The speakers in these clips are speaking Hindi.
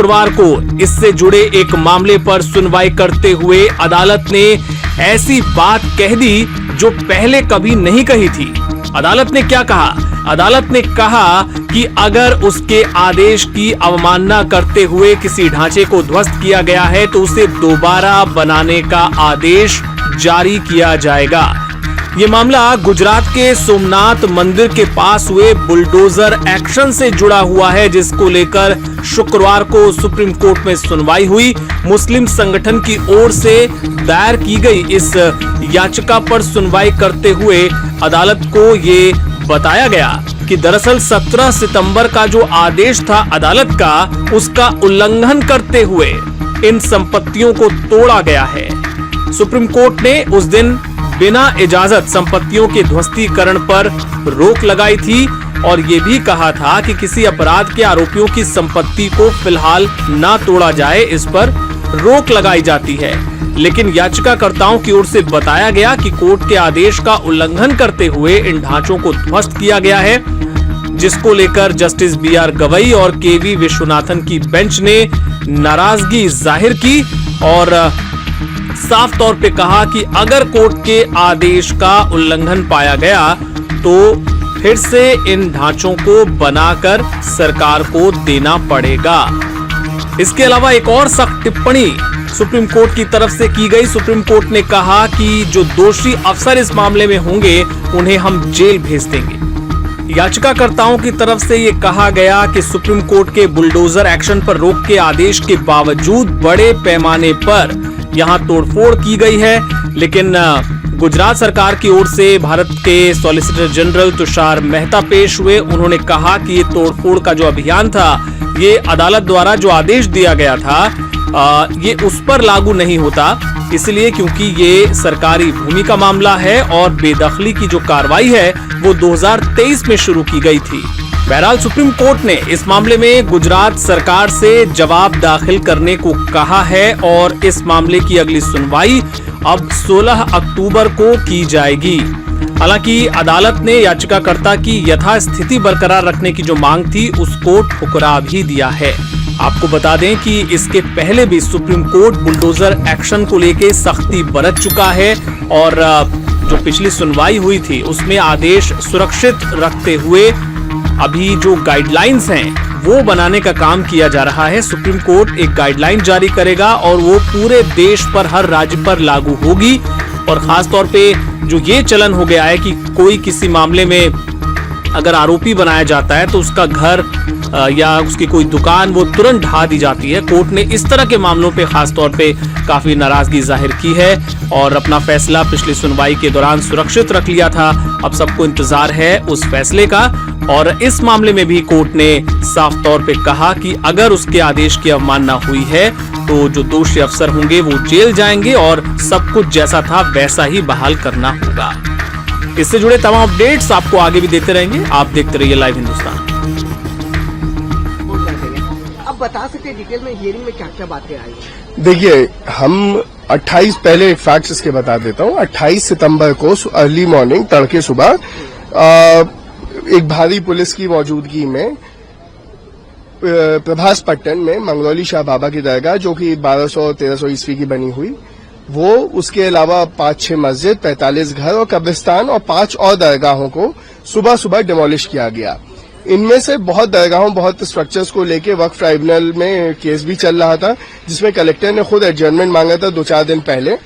शुक्रवार को इससे जुड़े एक मामले पर सुनवाई करते हुए अदालत ने ऐसी बात कह दी जो पहले कभी नहीं कही थी। अदालत ने क्या कहा? अदालत ने कहा कि अगर उसके आदेश की अवमानना करते हुए किसी ढांचे को ध्वस्त किया गया है तो उसे दोबारा बनाने का आदेश जारी किया जाएगा। ये मामला गुजरात के सोमनाथ मंदिर के पास हुए बुलडोजर एक्शन से जुड़ा हुआ है, जिसको लेकर शुक्रवार को सुप्रीम कोर्ट में सुनवाई हुई। मुस्लिम संगठन की ओर से दायर की गई इस याचिका पर सुनवाई करते हुए अदालत को ये बताया गया कि दरअसल 17 सितंबर का जो आदेश था अदालत का, उसका उल्लंघन करते हुए इन संपत्तियों को तोड़ा गया है। सुप्रीम कोर्ट ने उस दिन बिना इजाजत संपत्तियों के ध्वस्तीकरण पर रोक लगाई थी और ये भी कहा था कि किसी अपराध के आरोपियों की संपत्ति को फिलहाल ना तोड़ा जाए, इस पर रोक लगाई जाती है। लेकिन याचिकाकर्ताओं की ओर से बताया गया कि कोर्ट के आदेश का उल्लंघन करते हुए इन ढांचों को ध्वस्त किया गया है, जिसको लेकर जस्टिस BR गवई और KV विश्वनाथन की बेंच ने नाराजगी जाहिर की और साफ तौर पे कहा कि अगर कोर्ट के आदेश का उल्लंघन पाया गया तो फिर से इन ढांचों को बनाकर सरकार को देना पड़ेगा। इसके अलावा एक और सख्त टिप्पणी सुप्रीम कोर्ट की तरफ से की गई। सुप्रीम कोर्ट ने कहा कि जो दोषी अफसर इस मामले में होंगे उन्हें हम जेल भेज देंगे। याचिकाकर्ताओं की तरफ से ये कहा गया कि सुप्रीम कोर्ट के बुलडोजर एक्शन पर रोक के आदेश के बावजूद बड़े पैमाने पर यहां तोड़फोड़ की गई है, लेकिन गुजरात सरकार की ओर से भारत के सॉलिसिटर जनरल तुषार मेहता पेश हुए। उन्होंने कहा कि ये तोड़फोड़ का जो अभियान था, ये अदालत द्वारा जो आदेश दिया गया था ये उस पर लागू नहीं होता, इसलिए क्योंकि ये सरकारी भूमि का मामला है और बेदखली की जो कार्रवाई है वो 2023 में शुरू की गई थी। बहरहाल सुप्रीम कोर्ट ने इस मामले में गुजरात सरकार से जवाब दाखिल करने को कहा है और इस मामले की अगली सुनवाई अब 16 अक्टूबर को की जाएगी। हालांकि अदालत ने याचिकाकर्ता की यथास्थिति बरकरार रखने की जो मांग थी उसको ठुकरा भी दिया है। आपको बता दें कि इसके पहले भी सुप्रीम कोर्ट बुलडोजर एक्शन को लेकर सख्ती बरत चुका है और जो पिछली सुनवाई हुई थी उसमें आदेश सुरक्षित रखते हुए अभी जो गाइडलाइंस हैं वो बनाने का काम किया जा रहा है। सुप्रीम कोर्ट एक गाइडलाइन जारी करेगा और वो पूरे देश पर, हर राज्य पर लागू होगी और खास तौर पे जो ये चलन हो गया है कि कोई किसी मामले में अगर आरोपी बनाया जाता है तो उसका घर या उसकी कोई दुकान वो तुरंत ढा दी जाती है। कोर्ट ने इस तरह के मामलों पे खास तौर पे काफी नाराजगी जाहिर की है और अपना फैसला पिछली सुनवाई के दौरान सुरक्षित रख लिया था। अब सबको इंतजार है उस फैसले का और इस मामले में भी कोर्ट ने साफ तौर पे कहा कि अगर उसके आदेश की अवमानना हुई है तो जो दोषी अफसर होंगे वो जेल जाएंगे और सब कुछ जैसा था वैसा ही बहाल करना होगा। इससे जुड़े तमाम अपडेट्स आपको आगे भी देते रहेंगे। आप देखते रहिए लाइव हिंदुस्तान। अब बता सकते डिटेल में हियरिंग में क्या क्या बातें आई? देखिए, हम 28 पहले फैक्ट्स इसके बता देता हूँ। 28 सितंबर को अर्ली मॉर्निंग, तड़के सुबह एक भारी पुलिस की मौजूदगी में प्रभास पट्टन में मंगरौली शाह बाबा की दरगाह, जो कि 1200-1300 ईस्वी की बनी हुई, वो उसके अलावा 5-6 मस्जिद, 45 घर और कब्रिस्तान और 5 और दरगाहों को सुबह सुबह डिमोलिश किया गया। इनमें से बहुत दरगाहों, बहुत स्ट्रक्चर्स को लेके वक्फ ट्राइब्यूनल में केस भी चल रहा था, जिसमें कलेक्टर ने खुद एडजर्नमेंट मांगा था 2-4 दिन पहले,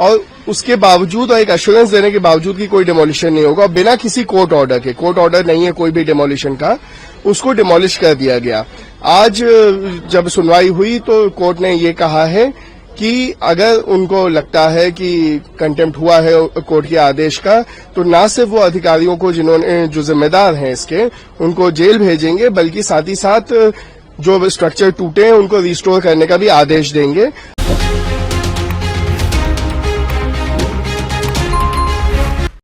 और उसके बावजूद और एक एश्योरेंस देने के बावजूद कि कोई डिमोलिशन नहीं होगा, बिना किसी कोर्ट ऑर्डर के, कोर्ट ऑर्डर नहीं है कोई भी डिमोलिशन का, उसको डिमोलिश कर दिया गया। आज जब सुनवाई हुई तो कोर्ट ने ये कहा है कि अगर उनको लगता है कि कंटेम्प्ट हुआ है कोर्ट के आदेश का, तो ना सिर्फ वो अधिकारियों को जिन्होंने जो जिम्मेदार हैं इसके, उनको जेल भेजेंगे, बल्कि साथ ही साथ जो स्ट्रक्चर टूटे हैं उनको रिस्टोर करने का भी आदेश देंगे।